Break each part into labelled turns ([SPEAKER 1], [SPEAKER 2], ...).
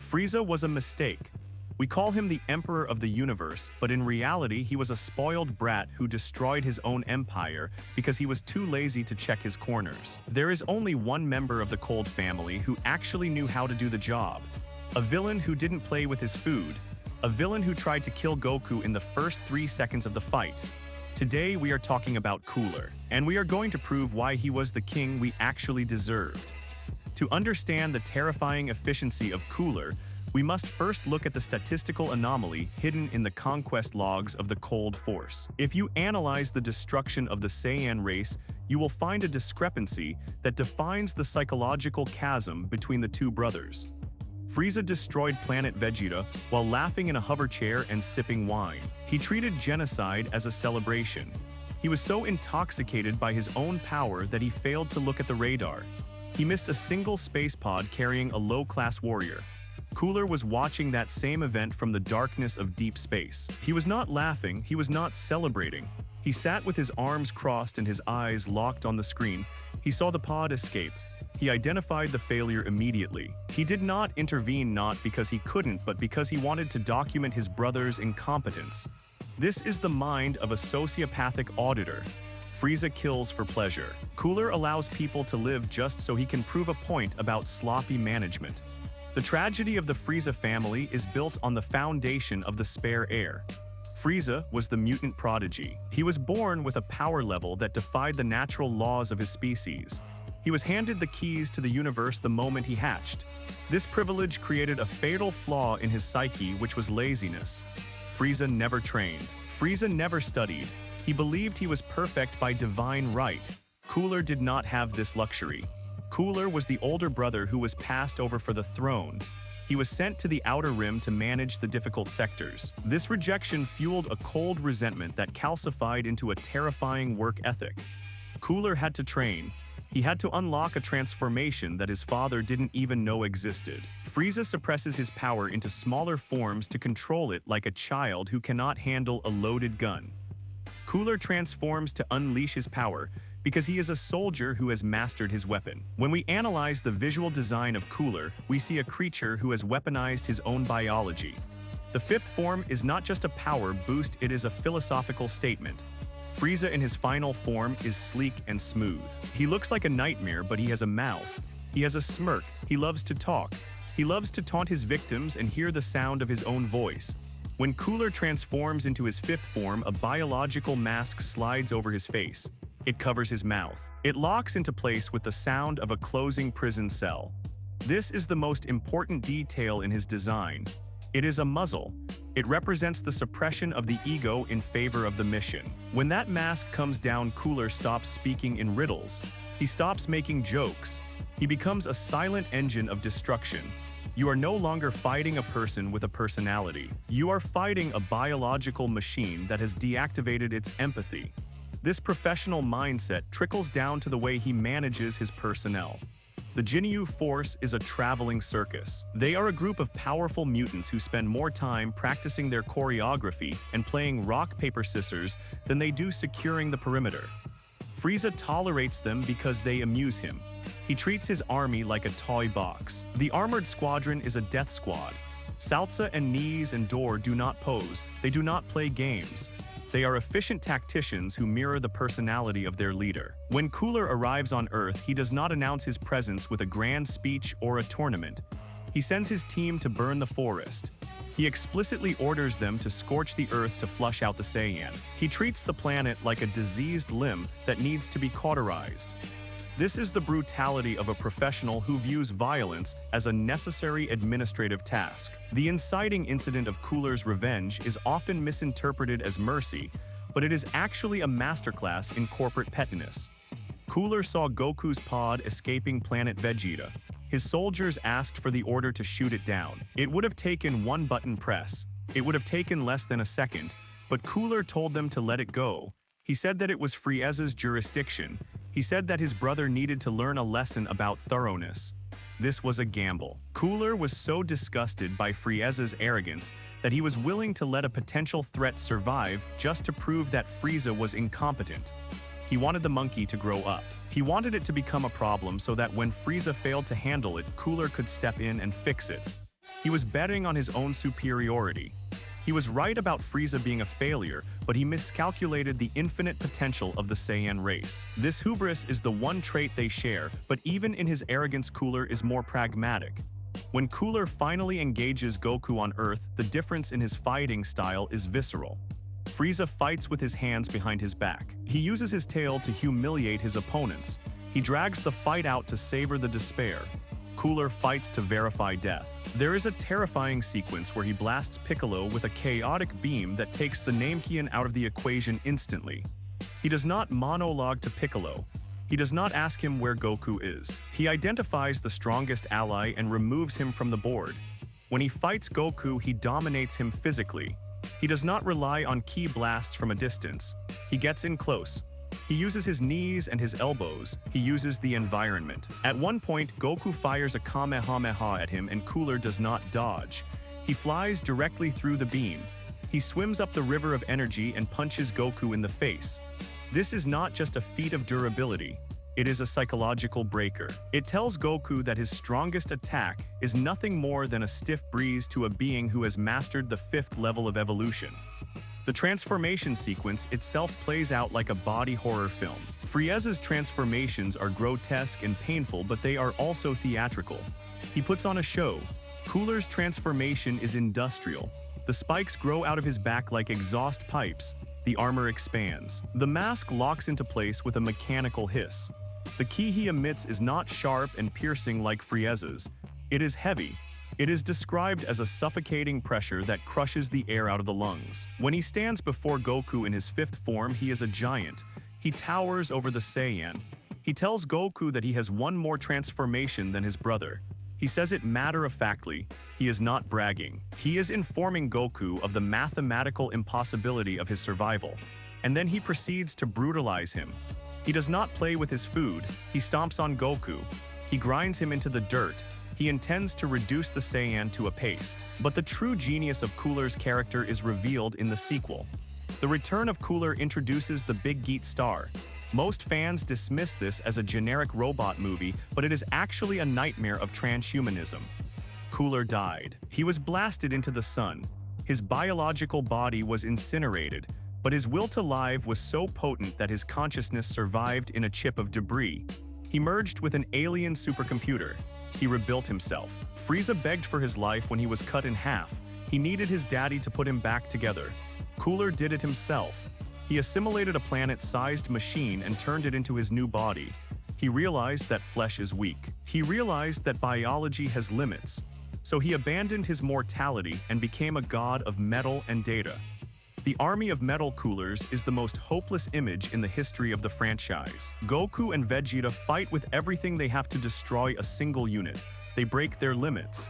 [SPEAKER 1] Frieza was a mistake. We call him the Emperor of the Universe, but in reality he was a spoiled brat who destroyed his own empire because he was too lazy to check his corners. There is only one member of the Cold family who actually knew how to do the job. A villain who didn't play with his food. A villain who tried to kill Goku in the first 3 seconds of the fight. Today we are talking about Cooler, and we are going to prove why he was the king we actually deserved. To understand the terrifying efficiency of Cooler, we must first look at the statistical anomaly hidden in the conquest logs of the Cold Force. If you analyze the destruction of the Saiyan race, you will find a discrepancy that defines the psychological chasm between the two brothers. Frieza destroyed planet Vegeta while laughing in a hover chair and sipping wine. He treated genocide as a celebration. He was so intoxicated by his own power that he failed to look at the radar. He missed a single space pod carrying a low-class warrior. Cooler was watching that same event from the darkness of deep space. He was not laughing, he was not celebrating. He sat with his arms crossed and his eyes locked on the screen. He saw the pod escape. He identified the failure immediately. He did not intervene not because he couldn't, but because he wanted to document his brother's incompetence. This is the mind of a sociopathic auditor. Frieza kills for pleasure. Cooler allows people to live just so he can prove a point about sloppy management. The tragedy of the Frieza family is built on the foundation of the spare heir. Frieza was the mutant prodigy. He was born with a power level that defied the natural laws of his species. He was handed the keys to the universe the moment he hatched. This privilege created a fatal flaw in his psyche, which was laziness. Frieza never trained. Frieza never studied. He believed he was perfect by divine right. Cooler did not have this luxury. Cooler was the older brother who was passed over for the throne. He was sent to the Outer Rim to manage the difficult sectors. This rejection fueled a cold resentment that calcified into a terrifying work ethic. Cooler had to train. He had to unlock a transformation that his father didn't even know existed. Frieza suppresses his power into smaller forms to control it like a child who cannot handle a loaded gun. Cooler transforms to unleash his power because he is a soldier who has mastered his weapon. When we analyze the visual design of Cooler, we see a creature who has weaponized his own biology. The fifth form is not just a power boost, it is a philosophical statement. Frieza in his final form is sleek and smooth. He looks like a nightmare, but he has a mouth. He has a smirk. He loves to talk. He loves to taunt his victims and hear the sound of his own voice. When Cooler transforms into his fifth form, a biological mask slides over his face. It covers his mouth. It locks into place with the sound of a closing prison cell. This is the most important detail in his design. It is a muzzle. It represents the suppression of the ego in favor of the mission. When that mask comes down, Cooler stops speaking in riddles. He stops making jokes. He becomes a silent engine of destruction. You are no longer fighting a person with a personality. You are fighting a biological machine that has deactivated its empathy. This professional mindset trickles down to the way he manages his personnel. The Ginyu Force is a traveling circus. They are a group of powerful mutants who spend more time practicing their choreography and playing rock, paper, scissors than they do securing the perimeter. Frieza tolerates them because they amuse him. He treats his army like a toy box. The Armored Squadron is a death squad. Salsa and Knees and Door do not pose. They do not play games. They are efficient tacticians who mirror the personality of their leader. When Cooler arrives on Earth, he does not announce his presence with a grand speech or a tournament. He sends his team to burn the forest. He explicitly orders them to scorch the Earth to flush out the Saiyan. He treats the planet like a diseased limb that needs to be cauterized. This is the brutality of a professional who views violence as a necessary administrative task. The inciting incident of Cooler's revenge is often misinterpreted as mercy, but it is actually a masterclass in corporate pettiness. Cooler saw Goku's pod escaping planet Vegeta. His soldiers asked for the order to shoot it down. It would have taken one button press. It would have taken less than a second, but Cooler told them to let it go. He said that it was Frieza's jurisdiction. He said that his brother needed to learn a lesson about thoroughness. This was a gamble. Cooler was so disgusted by Frieza's arrogance that he was willing to let a potential threat survive just to prove that Frieza was incompetent. He wanted the monkey to grow up. He wanted it to become a problem so that when Frieza failed to handle it, Cooler could step in and fix it. He was betting on his own superiority. He was right about Frieza being a failure, but he miscalculated the infinite potential of the Saiyan race. This hubris is the one trait they share, but even in his arrogance, Cooler is more pragmatic. When Cooler finally engages Goku on Earth, the difference in his fighting style is visceral. Frieza fights with his hands behind his back. He uses his tail to humiliate his opponents. He drags the fight out to savor the despair. Cooler fights to verify death. There is a terrifying sequence where he blasts Piccolo with a chaotic beam that takes the Namekian out of the equation instantly. He does not monologue to Piccolo. He does not ask him where Goku is. He identifies the strongest ally and removes him from the board. When he fights Goku, he dominates him physically. He does not rely on ki blasts from a distance. He gets in close. He uses his knees and his elbows. He uses the environment. At one point, Goku fires a Kamehameha at him and Cooler does not dodge. He flies directly through the beam. He swims up the river of energy and punches Goku in the face. This is not just a feat of durability. It is a psychological breaker. It tells Goku that his strongest attack is nothing more than a stiff breeze to a being who has mastered the 5th level of evolution. The transformation sequence itself plays out like a body horror film. Frieza's transformations are grotesque and painful, but they are also theatrical. He puts on a show. Cooler's transformation is industrial. The spikes grow out of his back like exhaust pipes. The armor expands. The mask locks into place with a mechanical hiss. The ki he emits is not sharp and piercing like Frieza's. It is heavy. It is described as a suffocating pressure that crushes the air out of the lungs. When he stands before Goku in his 5th form, he is a giant. He towers over the Saiyan. He tells Goku that he has one more transformation than his brother. He says it matter-of-factly. He is not bragging. He is informing Goku of the mathematical impossibility of his survival. And then he proceeds to brutalize him. He does not play with his food. He stomps on Goku. He grinds him into the dirt. He intends to reduce the Saiyan to a paste. But the true genius of Cooler's character is revealed in the sequel. The return of Cooler introduces the Big Geat Star. Most fans dismiss this as a generic robot movie, but it is actually a nightmare of transhumanism. Cooler died. He was blasted into the sun. His biological body was incinerated, but his will to live was so potent that his consciousness survived in a chip of debris. He merged with an alien supercomputer. He rebuilt himself. Frieza begged for his life when he was cut in half. He needed his daddy to put him back together. Cooler did it himself. He assimilated a planet-sized machine and turned it into his new body. He realized that flesh is weak. He realized that biology has limits. So he abandoned his mortality and became a god of metal and data. The army of metal coolers is the most hopeless image in the history of the franchise. Goku and Vegeta fight with everything they have to destroy a single unit. They break their limits.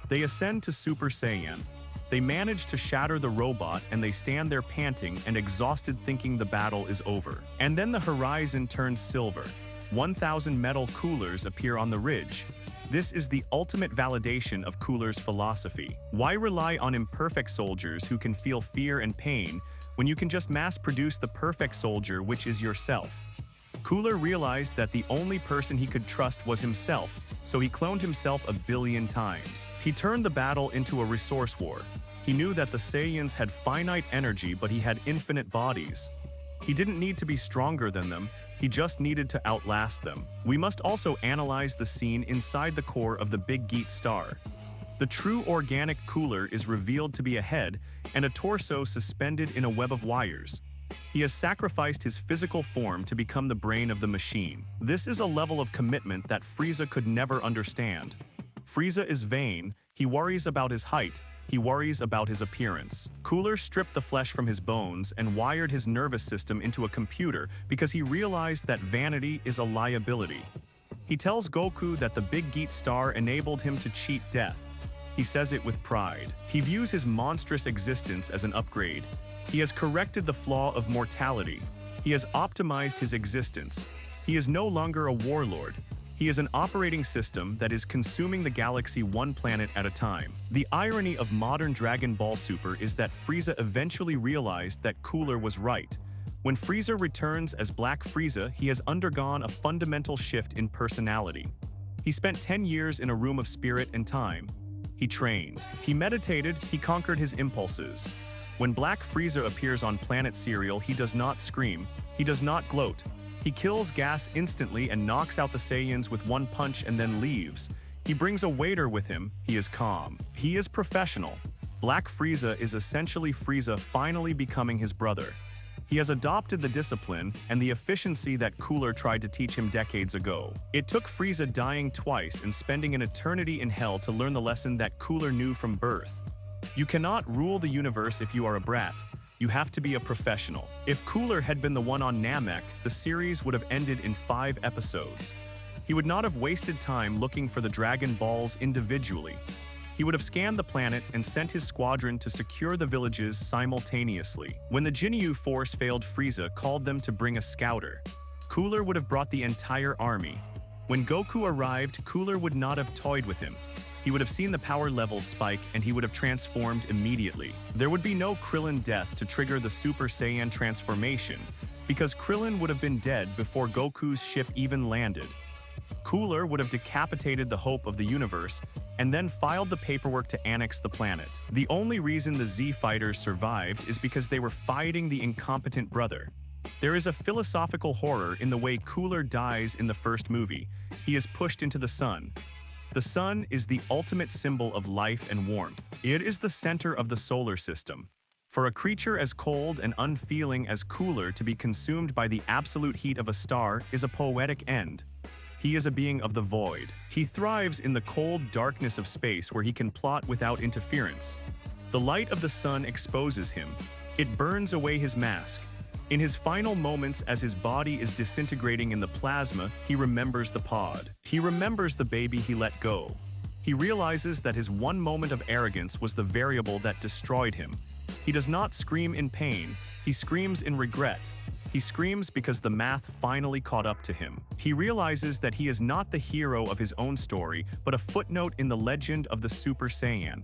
[SPEAKER 1] They ascend to Super Saiyan. They manage to shatter the robot and they stand there panting and exhausted thinking the battle is over. And then the horizon turns silver. 1,000 metal coolers appear on the ridge. This is the ultimate validation of Cooler's philosophy. Why rely on imperfect soldiers who can feel fear and pain when you can just mass-produce the perfect soldier, which is yourself? Cooler realized that the only person he could trust was himself, so he cloned himself 1 billion times. He turned the battle into a resource war. He knew that the Saiyans had finite energy, but he had infinite bodies. He didn't need to be stronger than them, he just needed to outlast them. We must also analyze the scene inside the core of the Big Geat Star. The true organic Cooler is revealed to be a head and a torso suspended in a web of wires. He has sacrificed his physical form to become the brain of the machine. This is a level of commitment that Frieza could never understand. Frieza is vain, he worries about his height, he worries about his appearance. Cooler stripped the flesh from his bones and wired his nervous system into a computer because he realized that vanity is a liability. He tells Goku that the Big Geat Star enabled him to cheat death. He says it with pride. He views his monstrous existence as an upgrade. He has corrected the flaw of mortality. He has optimized his existence. He is no longer a warlord. He is an operating system that is consuming the galaxy one planet at a time. The irony of modern Dragon Ball Super is that Frieza eventually realized that Cooler was right. When Frieza returns as Black Frieza, he has undergone a fundamental shift in personality. He spent 10 years in a room of spirit and time. He trained. He meditated. He conquered his impulses. When Black Frieza appears on Planet Cereal, he does not scream. He does not gloat. He kills gas instantly and knocks out the Saiyans with one punch and then leaves. He brings a waiter with him. He is calm. He is professional. Black Frieza is essentially Frieza finally becoming his brother. He has adopted the discipline and the efficiency that Cooler tried to teach him decades ago. It took Frieza dying twice and spending an eternity in hell to learn the lesson that Cooler knew from birth. You cannot rule the universe if you are a brat. You have to be a professional. If Cooler had been the one on Namek, the series would have ended in 5 episodes. He would not have wasted time looking for the Dragon Balls individually. He would have scanned the planet and sent his squadron to secure the villages simultaneously. When the Jinyu force failed, Frieza called them to bring a scouter. Cooler would have brought the entire army. When Goku arrived, Cooler would not have toyed with him. He would have seen the power levels spike and he would have transformed immediately. There would be no Krillin death to trigger the Super Saiyan transformation, because Krillin would have been dead before Goku's ship even landed. Cooler would have decapitated the hope of the universe and then filed the paperwork to annex the planet. The only reason the Z fighters survived is because they were fighting the incompetent brother. There is a philosophical horror in the way Cooler dies in the first movie. He is pushed into the sun. The sun is the ultimate symbol of life and warmth. It is the center of the solar system. For a creature as cold and unfeeling as Cooler to be consumed by the absolute heat of a star is a poetic end. He is a being of the void. He thrives in the cold darkness of space where he can plot without interference. The light of the sun exposes him. It burns away his mask. In his final moments as his body is disintegrating in the plasma, he remembers the pod. He remembers the baby he let go. He realizes that his one moment of arrogance was the variable that destroyed him. He does not scream in pain. He screams in regret. He screams because the math finally caught up to him. He realizes that he is not the hero of his own story, but a footnote in the legend of the Super Saiyan.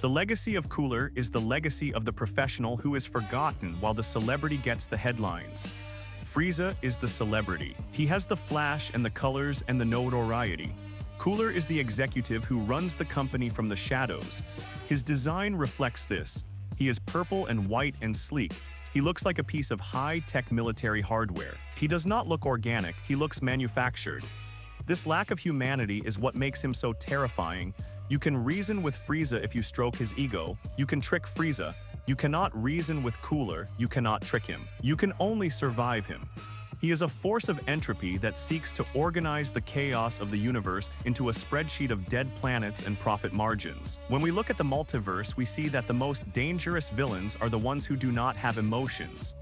[SPEAKER 1] The legacy of Cooler is the legacy of the professional who is forgotten while the celebrity gets the headlines. Frieza is the celebrity. He has the flash and the colors and the notoriety. Cooler is the executive who runs the company from the shadows. His design reflects this. He is purple and white and sleek. He looks like a piece of high-tech military hardware. He does not look organic, he looks manufactured. This lack of humanity is what makes him so terrifying. You can reason with Frieza if you stroke his ego. You can trick Frieza. You cannot reason with Cooler. You cannot trick him. You can only survive him. He is a force of entropy that seeks to organize the chaos of the universe into a spreadsheet of dead planets and profit margins. When we look at the multiverse, we see that the most dangerous villains are the ones who do not have emotions.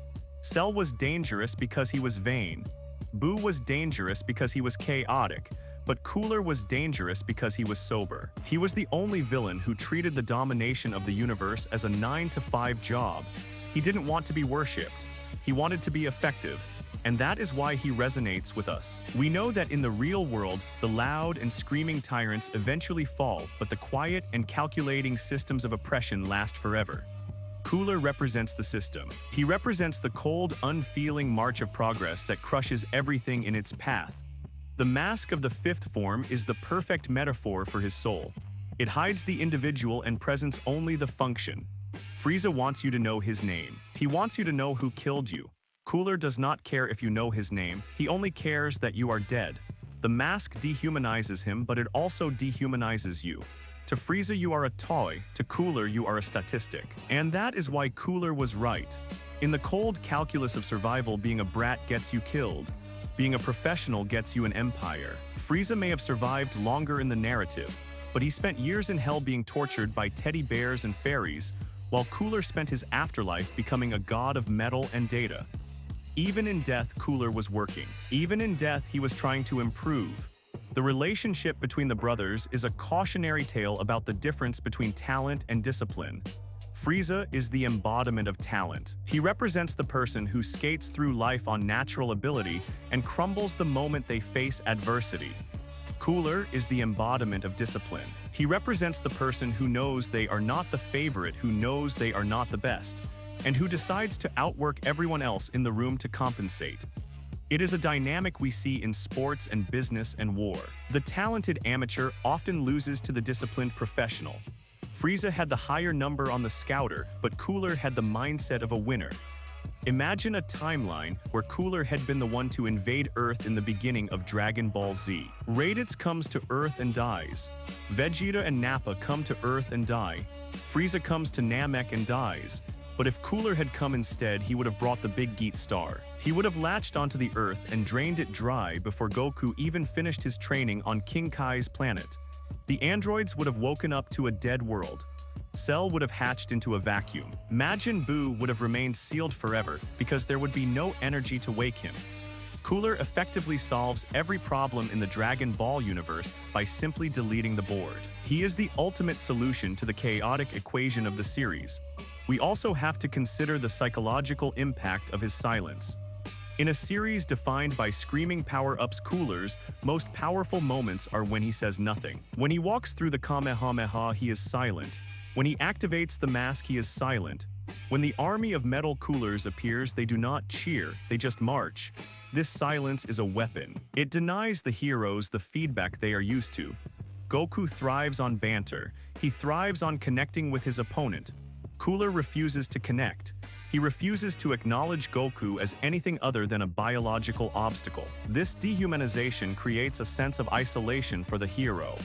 [SPEAKER 1] Cell was dangerous because he was vain. Boo was dangerous because he was chaotic. But Cooler was dangerous because he was sober. He was the only villain who treated the domination of the universe as a 9-to-5 job. He didn't want to be worshipped. He wanted to be effective. And that is why he resonates with us. We know that in the real world, the loud and screaming tyrants eventually fall, but the quiet and calculating systems of oppression last forever. Cooler represents the system. He represents the cold, unfeeling march of progress that crushes everything in its path. The mask of the fifth form is the perfect metaphor for his soul. It hides the individual and presents only the function. Frieza wants you to know his name. He wants you to know who killed you. Cooler does not care if you know his name, he only cares that you are dead. The mask dehumanizes him, but it also dehumanizes you. To Frieza you are a toy, to Cooler you are a statistic. And that is why Cooler was right. In the cold calculus of survival, being a brat gets you killed. Being a professional gets you an empire. Frieza may have survived longer in the narrative, but he spent years in hell being tortured by teddy bears and fairies, while Cooler spent his afterlife becoming a god of metal and data. Even in death, Cooler was working. Even in death, he was trying to improve. The relationship between the brothers is a cautionary tale about the difference between talent and discipline. Frieza is the embodiment of talent. He represents the person who skates through life on natural ability and crumbles the moment they face adversity. Cooler is the embodiment of discipline. He represents the person who knows they are not the favorite, who knows they are not the best, and who decides to outwork everyone else in the room to compensate. It is a dynamic we see in sports and business and war. The talented amateur often loses to the disciplined professional. Frieza had the higher number on the scouter, but Cooler had the mindset of a winner. Imagine a timeline where Cooler had been the one to invade Earth in the beginning of Dragon Ball Z. Raditz comes to Earth and dies. Vegeta and Nappa come to Earth and die. Frieza comes to Namek and dies. But if Cooler had come instead, he would have brought the Big Geat Star. He would have latched onto the Earth and drained it dry before Goku even finished his training on King Kai's planet. The androids would have woken up to a dead world. Cell would have hatched into a vacuum. Majin Buu would have remained sealed forever because there would be no energy to wake him. Cooler effectively solves every problem in the Dragon Ball universe by simply deleting the board. He is the ultimate solution to the chaotic equation of the series. We also have to consider the psychological impact of his silence. In a series defined by screaming power-ups, Cooler's most powerful moments are when he says nothing. When he walks through the Kamehameha, he is silent. When he activates the mask, he is silent. When the army of metal Coolers appears, they do not cheer, they just march. This silence is a weapon. It denies the heroes the feedback they are used to. Goku thrives on banter. He thrives on connecting with his opponent. Cooler refuses to connect. He refuses to acknowledge Goku as anything other than a biological obstacle. This dehumanization creates a sense of isolation for the hero.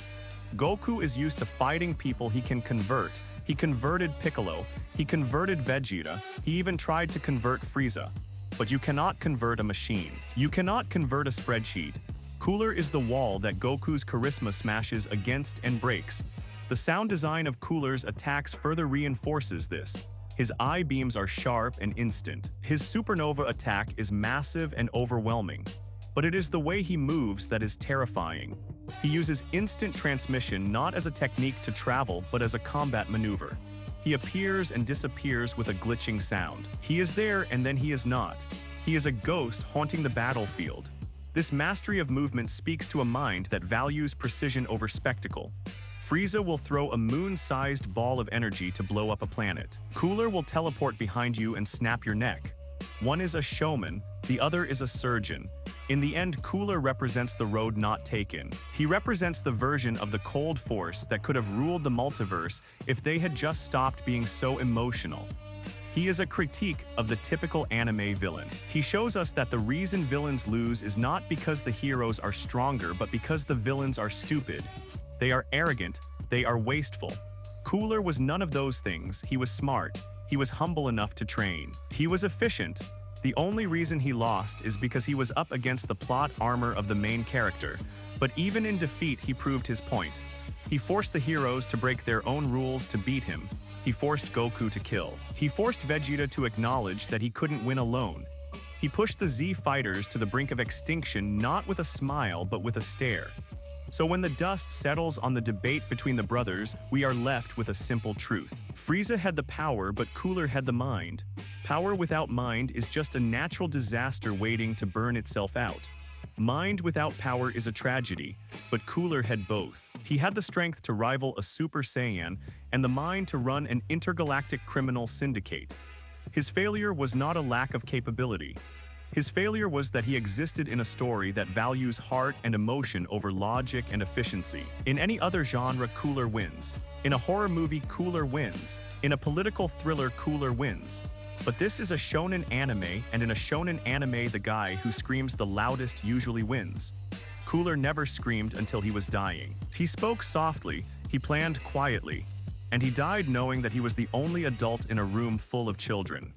[SPEAKER 1] Goku is used to fighting people he can convert. He converted Piccolo. He converted Vegeta. He even tried to convert Frieza. But you cannot convert a machine. You cannot convert a spreadsheet. Cooler is the wall that Goku's charisma smashes against and breaks. The sound design of Cooler's attacks further reinforces this. His eye beams are sharp and instant. His supernova attack is massive and overwhelming. But it is the way he moves that is terrifying. He uses instant transmission not as a technique to travel, but as a combat maneuver. He appears and disappears with a glitching sound. He is there and then he is not. He is a ghost haunting the battlefield. This mastery of movement speaks to a mind that values precision over spectacle. Frieza will throw a moon-sized ball of energy to blow up a planet. Cooler will teleport behind you and snap your neck. One is a showman, the other is a surgeon. In the end, Cooler represents the road not taken. He represents the version of the cold force that could have ruled the multiverse if they had just stopped being so emotional. He is a critique of the typical anime villain. He shows us that the reason villains lose is not because the heroes are stronger, but because the villains are stupid. They are arrogant, they are wasteful. Cooler was none of those things. He was smart. He was humble enough to train. He was efficient. The only reason he lost is because he was up against the plot armor of the main character. But even in defeat, he proved his point. He forced the heroes to break their own rules to beat him. He forced Goku to kill. He forced Vegeta to acknowledge that he couldn't win alone. He pushed the Z fighters to the brink of extinction not with a smile but with a stare. So when the dust settles on the debate between the brothers, we are left with a simple truth. Frieza had the power, but Cooler had the mind. Power without mind is just a natural disaster waiting to burn itself out. Mind without power is a tragedy, but Cooler had both. He had the strength to rival a Super Saiyan and the mind to run an intergalactic criminal syndicate. His failure was not a lack of capability. His failure was that he existed in a story that values heart and emotion over logic and efficiency. In any other genre, Cooler wins. In a horror movie, Cooler wins. In a political thriller, Cooler wins. But this is a shonen anime, and in a shonen anime, the guy who screams the loudest usually wins. Cooler never screamed until he was dying. He spoke softly, he planned quietly, and he died knowing that he was the only adult in a room full of children.